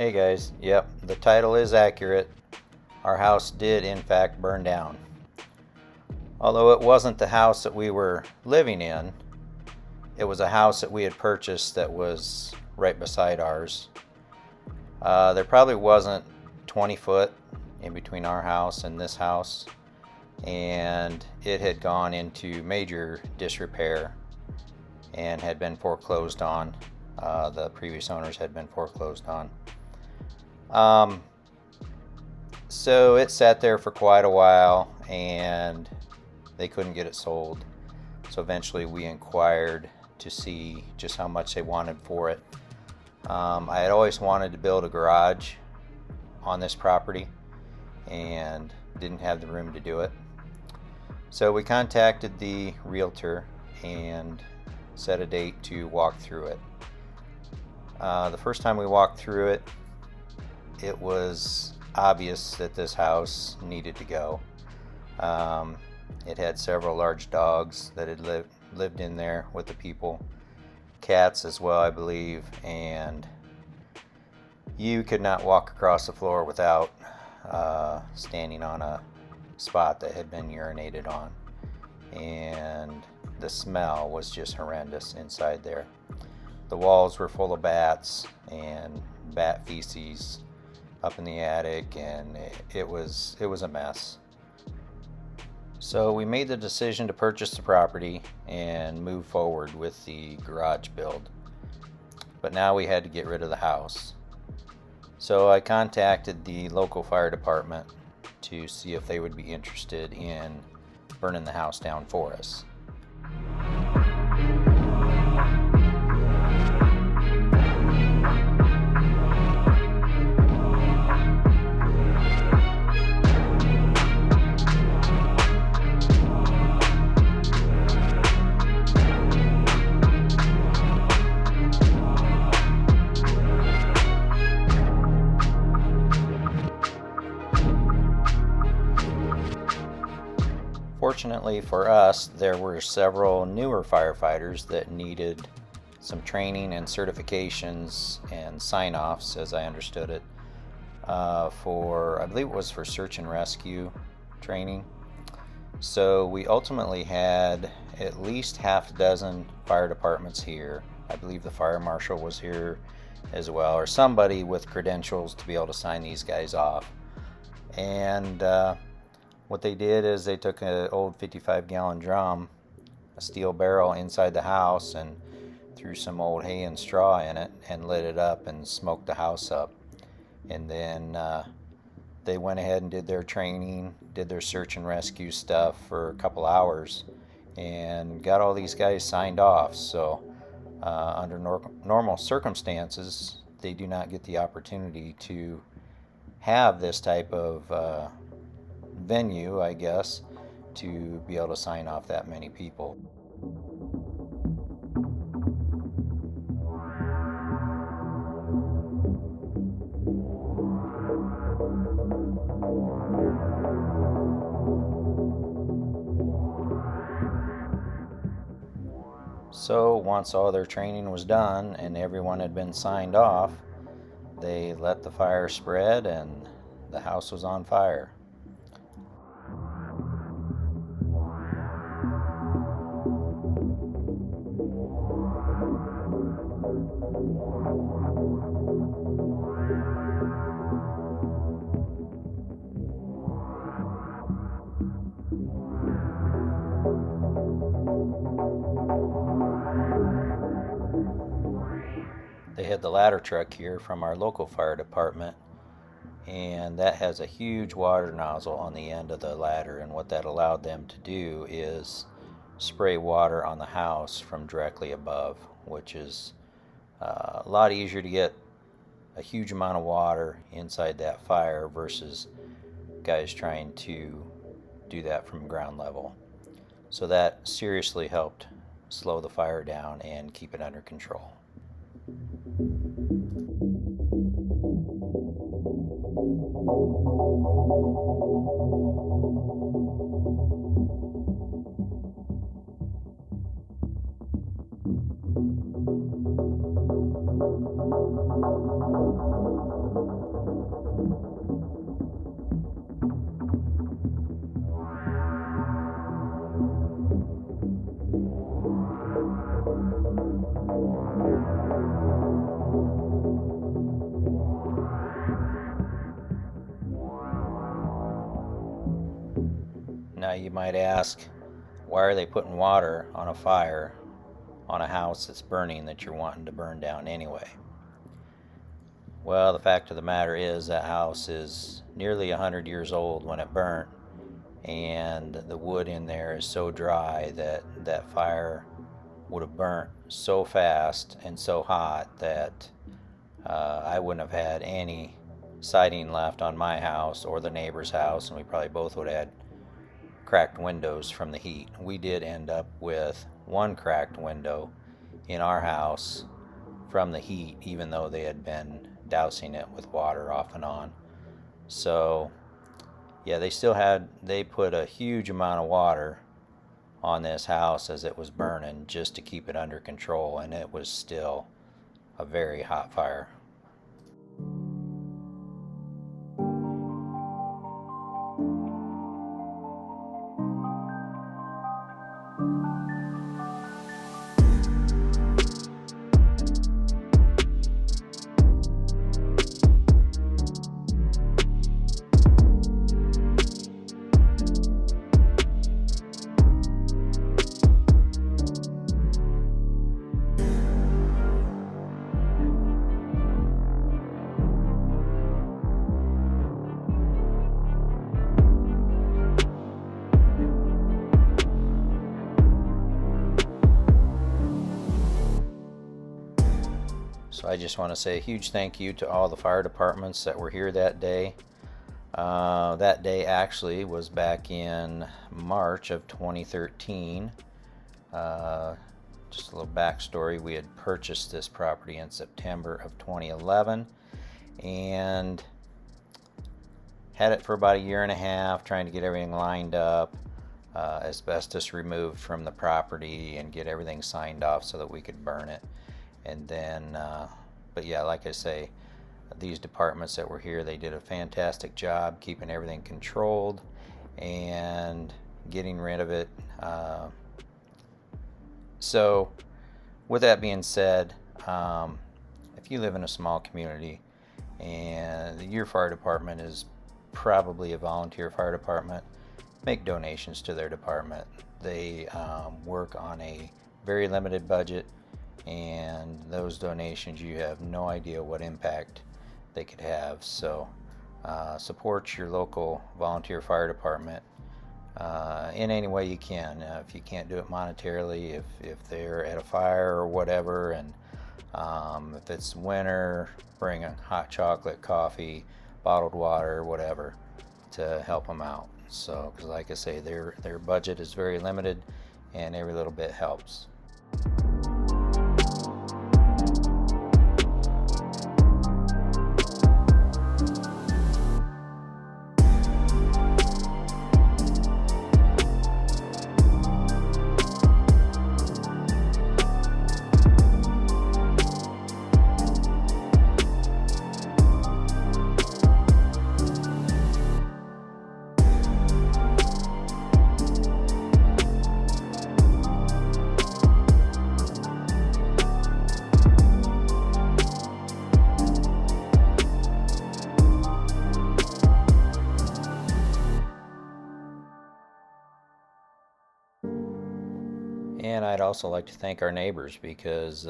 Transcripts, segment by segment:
Hey guys, yep, the title is accurate. Our house did in fact burn down. Although it wasn't the house that we were living in, it was a house that we had purchased that was right beside ours. There probably wasn't 20 foot in between our house and this house, and it had gone into major disrepair and had been foreclosed on. The previous owners had been foreclosed on. So it sat there for quite a while and they couldn't get it sold. So eventually we inquired to see just how much they wanted for it. I had always wanted to build a garage on this property and didn't have the room to do it. So we contacted the realtor and set a date to walk through it. The first time we walked through it, it was obvious that this house needed to go. It had several large dogs that had lived in there with the people, cats as well, I believe, and you could not walk across the floor without standing on a spot that had been urinated on, and the smell was just horrendous inside there. The walls were full of bats and bat feces up in the attic, and it was a mess. So we made the decision to purchase the property and move forward with the garage build. But now we had to get rid of the house. So I contacted the local fire department to see if they would be interested in burning the house down for us. Fortunately for us, there were several newer firefighters that needed some training and certifications and sign-offs, as I understood it, I believe it was for search and rescue training. So we ultimately had at least half a dozen fire departments here. I believe the fire marshal was here as well, or somebody with credentials to be able to sign these guys off. And what they did is they took an old 55-gallon drum, a steel barrel inside the house, and threw some old hay and straw in it and lit it up and smoked the house up. And then they went ahead and did their training, did their search and rescue stuff for a couple hours, and got all these guys signed off. So under normal circumstances, they do not get the opportunity to have this type of venue, I guess, to be able to sign off that many people. So once all their training was done and everyone had been signed off, they let the fire spread and the house was on fire. They had the ladder truck here from our local fire department, and that has a huge water nozzle on the end of the ladder, and what that allowed them to do is spray water on the house from directly above, which is a lot easier to get a huge amount of water inside that fire versus guys trying to do that from ground level. So that seriously helped slow the fire down and keep it under control. Now you might ask, why are they putting water on a fire on a house that's burning that you're wanting to burn down anyway? Well, the fact of the matter is that house is nearly 100 years old when it burnt, and the wood in there is so dry that that fire would have burnt so fast and so hot that I wouldn't have had any siding left on my house or the neighbor's house, and we probably both would have had cracked windows from the heat. We did end up with one cracked window in our house from the heat, even though they had been dousing it with water off and on. So yeah, they put a huge amount of water on this house as it was burning just to keep it under control, and it was still a very hot fire. So I just want to say a huge thank you to all the fire departments that were here that day. That day actually was back in March of 2013. Just a little backstory, we had purchased this property in September of 2011 and had it for about a year and a half, trying to get everything lined up, asbestos removed from the property, and get everything signed off so that we could burn it. And then, but yeah, like I say, these departments that were here, they did a fantastic job keeping everything controlled and getting rid of it. So with that being said, if you live in a small community and your fire department is probably a volunteer fire department, make donations to their department. They work on a very limited budget, and those donations, you have no idea what impact they could have. So support your local volunteer fire department in any way you can. If you can't do it monetarily, if they're at a fire or whatever, and if it's winter, bring a hot chocolate, coffee, bottled water, whatever, to help them out. So, because like I say, their budget is very limited, and every little bit helps. And I'd also like to thank our neighbors, because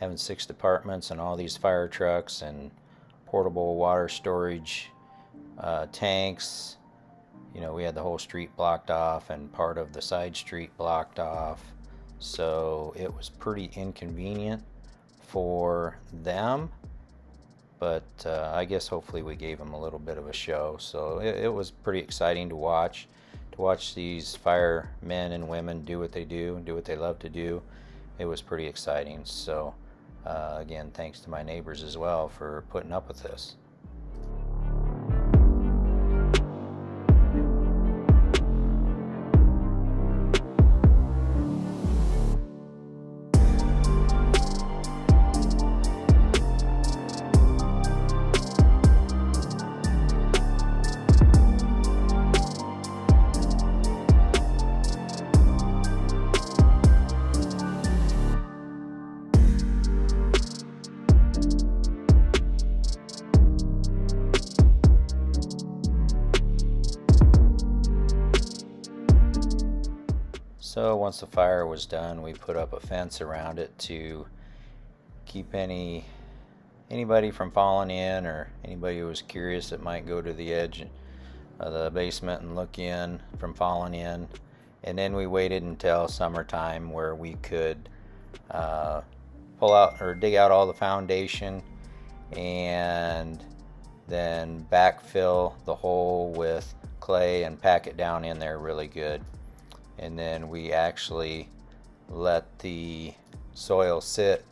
having 6 departments and all these fire trucks and portable water storage tanks, you know, we had the whole street blocked off and part of the side street blocked off. So it was pretty inconvenient for them, but I guess hopefully we gave them a little bit of a show. So it was pretty exciting to watch these firemen and women do what they do what they love to do. It was pretty exciting. So again, thanks to my neighbors as well for putting up with this. So once the fire was done, we put up a fence around it to keep anybody from falling in, or anybody who was curious that might go to the edge of the basement and look in from falling in. And then we waited until summertime where we could pull out or dig out all the foundation and then backfill the hole with clay and pack it down in there really good. And then we actually let the soil sit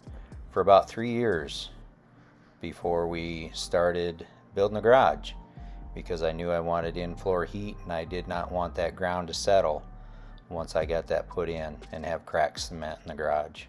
for about 3 years before we started building the garage, because I knew I wanted in-floor heat and I did not want that ground to settle once I got that put in and have cracked cement in the garage.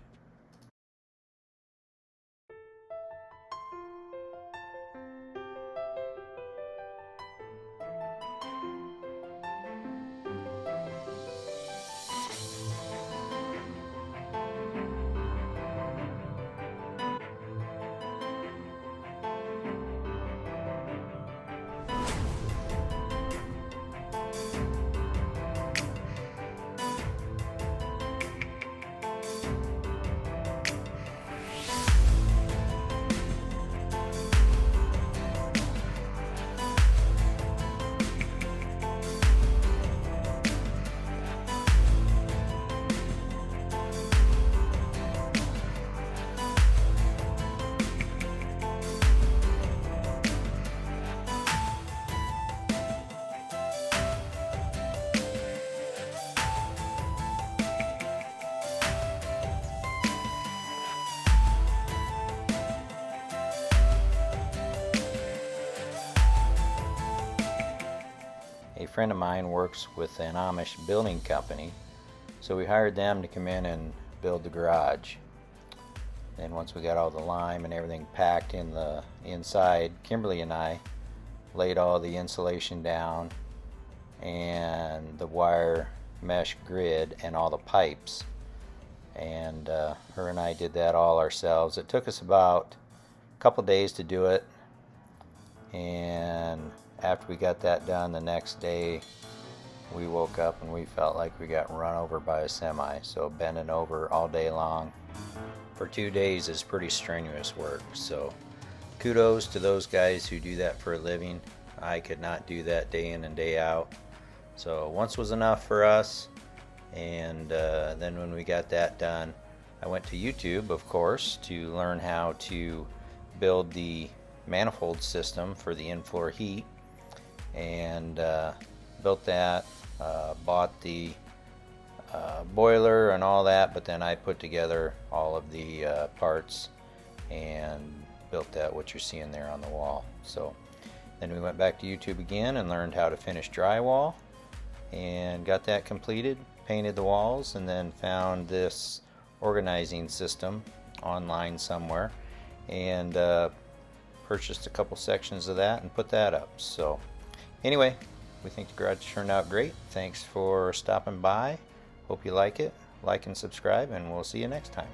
A friend of mine works with an Amish building company, so we hired them to come in and build the garage. Then once we got all the lime and everything packed in the inside, Kimberly and I laid all the insulation down and the wire mesh grid and all the pipes, and her and I did that all ourselves. It took us about a couple days to do it, and after we got that done, the next day we woke up and we felt like we got run over by a semi. So bending over all day long for 2 days is pretty strenuous work. So kudos to those guys who do that for a living. I could not do that day in and day out. So once was enough for us. And then when we got that done, I went to YouTube, of course, to learn how to build the manifold system for the in-floor heat, and built that, bought the boiler and all that, but then I put together all of the parts and built that, what you're seeing there on the wall. So then we went back to YouTube again and learned how to finish drywall and got that completed, painted the walls, and then found this organizing system online somewhere and purchased a couple sections of that and put that up. So anyway, we think the garage turned out great. Thanks for stopping by. Hope you like it. Like and subscribe, and we'll see you next time.